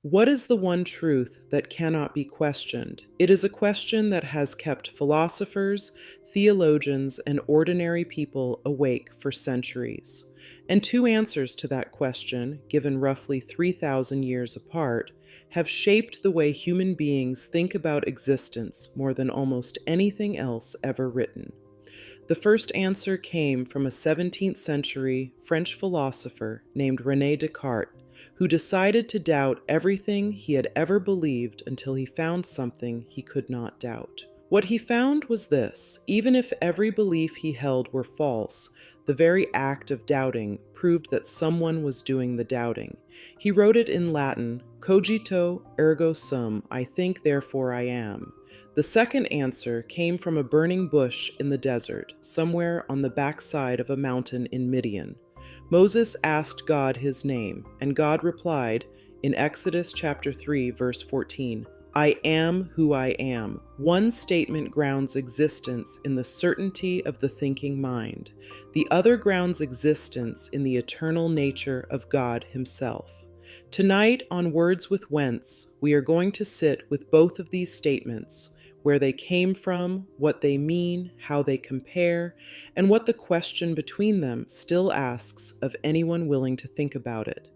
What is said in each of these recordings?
What is the one truth that cannot be questioned? It is a question that has kept philosophers, theologians, and ordinary people awake for centuries. And two answers to that question, given roughly 3,000 years apart, have shaped the way human beings think about existence more than almost anything else ever written. The first answer came from a 17th century French philosopher named René Descartes, who decided to doubt everything he had ever believed until he found something he could not doubt. What he found was this: even if every belief he held were false, the very act of doubting proved that someone was doing the doubting. He wrote it in Latin, cogito ergo sum, I think therefore I am. The second answer came from a burning bush in the desert, somewhere on the backside of a mountain in Midian. Moses asked God his name, and God replied in Exodus chapter 3, verse 14, I am who I am. One statement grounds existence in the certainty of the thinking mind. The other grounds existence in the eternal nature of God himself. Tonight on Words with Wentz, we are going to sit with both of these statements, where they came from, what they mean, how they compare, and what the question between them still asks of anyone willing to think about it.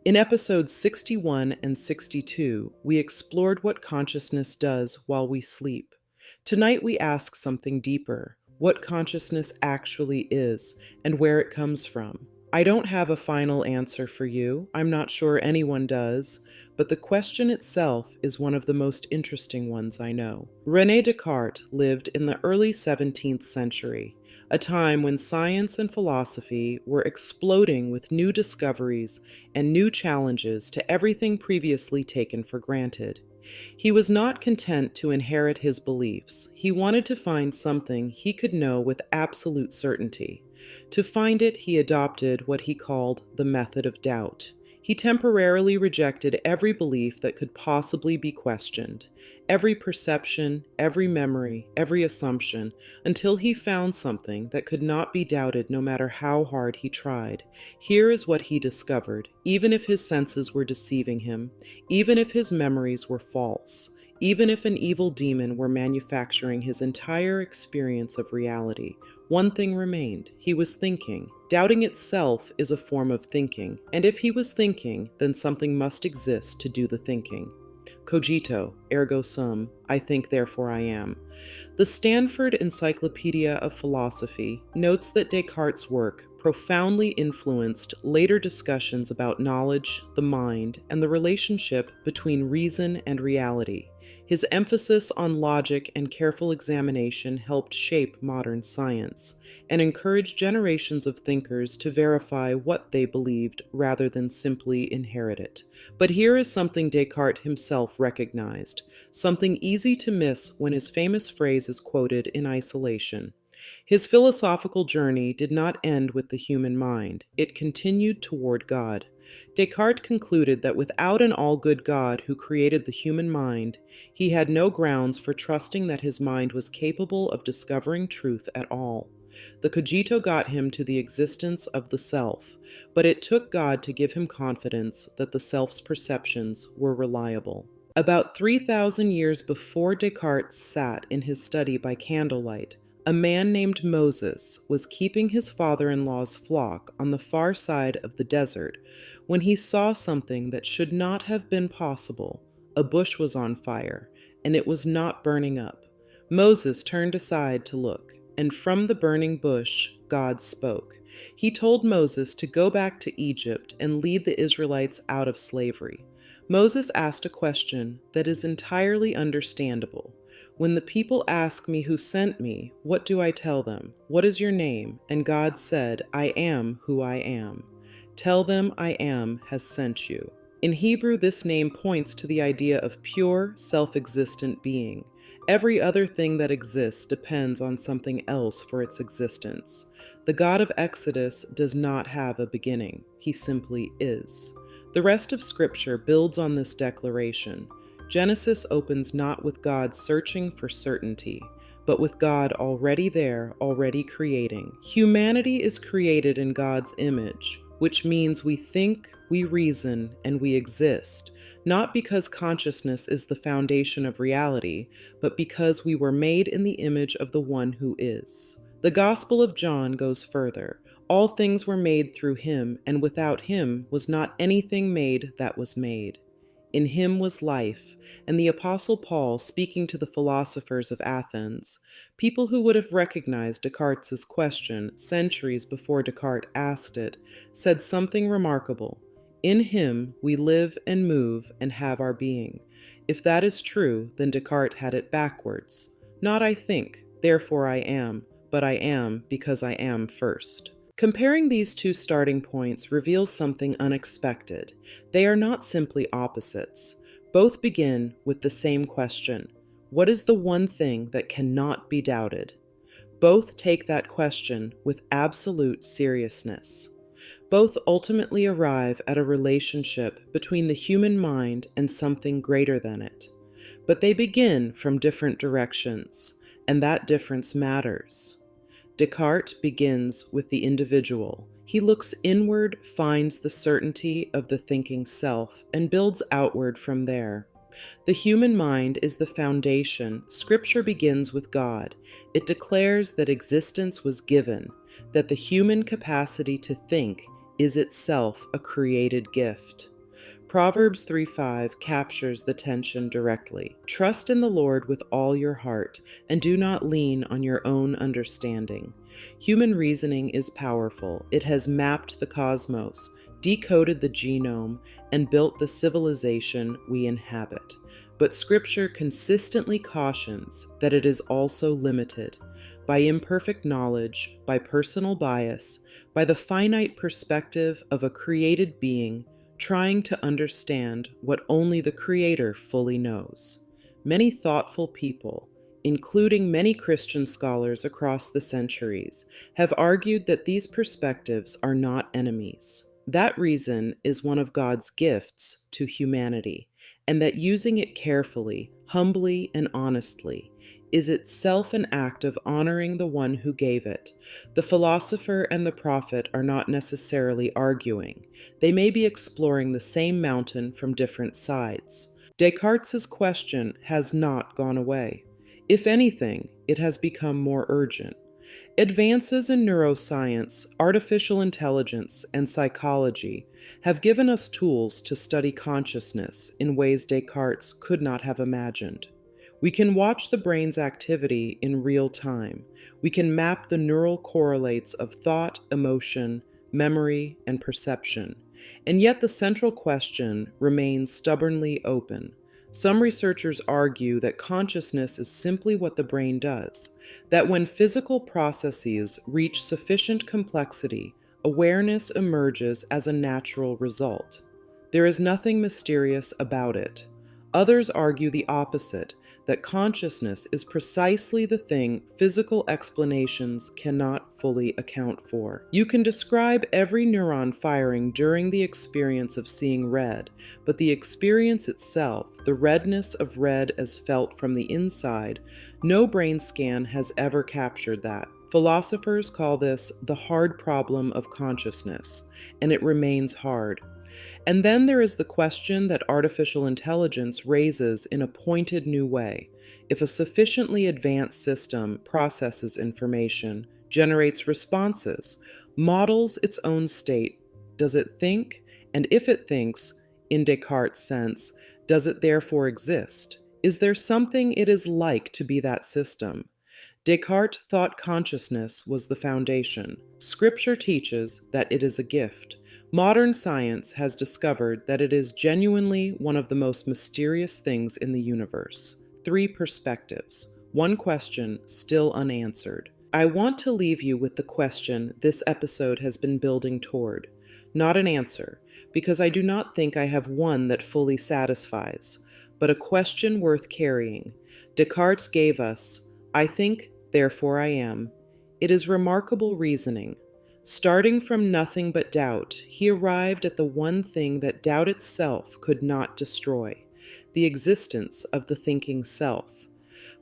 In episodes 61 and 62, we explored what consciousness does while we sleep. Tonight we ask something deeper: what consciousness actually is and where it comes from. I don't have a final answer for you. I'm not sure anyone does, but the question itself is one of the most interesting ones I know. René Descartes lived in the early 17th century, a time when science and philosophy were exploding with new discoveries and new challenges to everything previously taken for granted. He was not content to inherit his beliefs. He wanted to find something he could know with absolute certainty. To find it, he adopted what he called the method of doubt. He temporarily rejected every belief that could possibly be questioned, every perception, every memory, every assumption, until he found something that could not be doubted no matter how hard he tried. Here is what he discovered: even if his senses were deceiving him, even if his memories were false, even if an evil demon were manufacturing his entire experience of reality, one thing remained: he was thinking. Doubting itself is a form of thinking, and if he was thinking, then something must exist to do the thinking. Cogito, ergo sum, I think therefore I am. The Stanford Encyclopedia of Philosophy notes that Descartes' work profoundly influenced later discussions about knowledge, the mind, and the relationship between reason and reality. His emphasis on logic and careful examination helped shape modern science and encouraged generations of thinkers to verify what they believed rather than simply inherit it. But here is something Descartes himself recognized, something easy to miss when his famous phrase is quoted in isolation. His philosophical journey did not end with the human mind. It continued toward God. Descartes concluded that without an all-good God who created the human mind, he had no grounds for trusting that his mind was capable of discovering truth at all. The cogito got him to the existence of the self, but it took God to give him confidence that the self's perceptions were reliable. About 3,000 years before Descartes sat in his study by candlelight, a man named Moses was keeping his father-in-law's flock on the far side of the desert when he saw something that should not have been possible. A bush was on fire, and it was not burning up. Moses turned aside to look, and from the burning bush, God spoke. He told Moses to go back to Egypt and lead the Israelites out of slavery. Moses asked a question that is entirely understandable. When the people ask me who sent me, what do I tell them? What is your name? And God said, I am who I am. Tell them I am has sent you. In Hebrew, this name points to the idea of pure, self-existent being. Every other thing that exists depends on something else for its existence. The God of Exodus does not have a beginning. He simply is. The rest of Scripture builds on this declaration. Genesis opens not with God searching for certainty, but with God already there, already creating. Humanity is created in God's image, which means we think, we reason, and we exist, not because consciousness is the foundation of reality, but because we were made in the image of the one who is. The Gospel of John goes further. All things were made through him, and without him was not anything made that was made. In him was life, and the Apostle Paul, speaking to the philosophers of Athens, people who would have recognized Descartes' question centuries before Descartes asked it, said something remarkable. In him we live and move and have our being. If that is true, then Descartes had it backwards. Not I think, therefore I am, but I am because I am first. Comparing these two starting points reveals something unexpected. They are not simply opposites. Both begin with the same question. What is the one thing that cannot be doubted? Both take that question with absolute seriousness. Both ultimately arrive at a relationship between the human mind and something greater than it. But they begin from different directions, and that difference matters. Descartes begins with the individual. He looks inward, finds the certainty of the thinking self, and builds outward from there. The human mind is the foundation. Scripture begins with God. It declares that existence was given, that the human capacity to think is itself a created gift. Proverbs 3:5 captures the tension directly. Trust in the Lord with all your heart, and do not lean on your own understanding. Human reasoning is powerful. It has mapped the cosmos, decoded the genome, and built the civilization we inhabit. But Scripture consistently cautions that it is also limited by imperfect knowledge, by personal bias, by the finite perspective of a created being trying to understand what only the Creator fully knows. Many thoughtful people, including many Christian scholars across the centuries, have argued that these perspectives are not enemies. That reason is one of God's gifts to humanity, and that using it carefully, humbly, and honestly is itself an act of honoring the one who gave it. The philosopher and the prophet are not necessarily arguing. They may be exploring the same mountain from different sides. Descartes' question has not gone away. If anything, it has become more urgent. Advances in neuroscience, artificial intelligence, and psychology have given us tools to study consciousness in ways Descartes could not have imagined. We can watch the brain's activity in real time. We can map the neural correlates of thought, emotion, memory, and perception. And yet the central question remains stubbornly open. Some researchers argue that consciousness is simply what the brain does, that when physical processes reach sufficient complexity, awareness emerges as a natural result. There is nothing mysterious about it. Others argue the opposite, that consciousness is precisely the thing physical explanations cannot fully account for. You can describe every neuron firing during the experience of seeing red, but the experience itself, the redness of red as felt from the inside, no brain scan has ever captured that. Philosophers call this the hard problem of consciousness, and it remains hard. And then there is the question that artificial intelligence raises in a pointed new way. If a sufficiently advanced system processes information, generates responses, models its own state, does it think? And if it thinks, in Descartes' sense, does it therefore exist? Is there something it is like to be that system? Descartes thought consciousness was the foundation. Scripture teaches that it is a gift. Modern science has discovered that it is genuinely one of the most mysterious things in the universe. 3 perspectives. One question still unanswered. I want to leave you with the question this episode has been building toward, not an answer, because I do not think I have one that fully satisfies, but a question worth carrying. Descartes gave us, I think, therefore I am. It is remarkable reasoning. Starting from nothing but doubt, he arrived at the one thing that doubt itself could not destroy, the existence of the thinking self.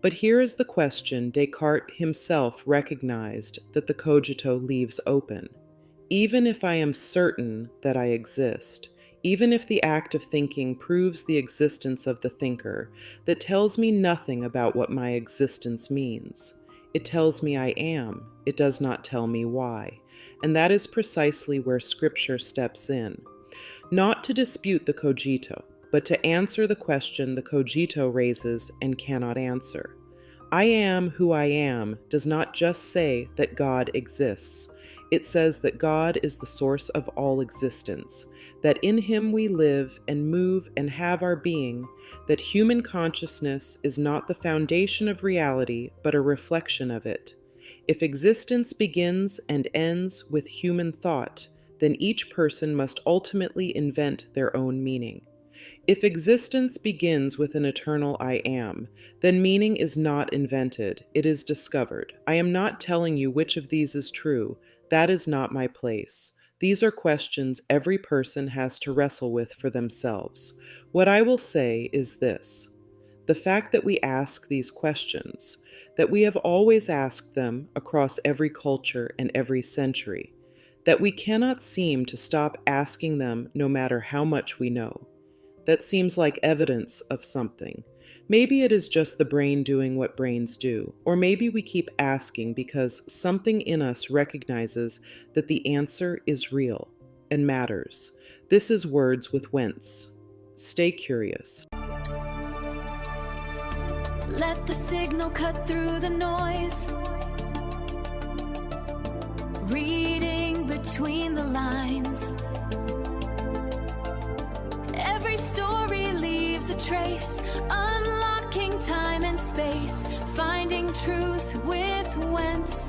But here is the question Descartes himself recognized that the cogito leaves open. Even if I am certain that I exist, even if the act of thinking proves the existence of the thinker, that tells me nothing about what my existence means. It tells me I am. It does not tell me why. And that is precisely where Scripture steps in. Not to dispute the cogito, but to answer the question the cogito raises and cannot answer. I am who I am does not just say that God exists. It says that God is the source of all existence, that in Him we live and move and have our being, that human consciousness is not the foundation of reality, but a reflection of it. If existence begins and ends with human thought, then each person must ultimately invent their own meaning. If existence begins with an eternal I am, then meaning is not invented, it is discovered. I am not telling you which of these is true. That is not my place. These are questions every person has to wrestle with for themselves. What I will say is this: the fact that we ask these questions, that we have always asked them across every culture and every century, that we cannot seem to stop asking them no matter how much we know. That seems like evidence of something. Maybe it is just the brain doing what brains do, or maybe we keep asking because something in us recognizes that the answer is real and matters. This is Words with Wentz. Stay curious. Let the signal cut through the noise, reading between the lines. Every story leaves a trace, unlocking time and space, finding truth with Wentz.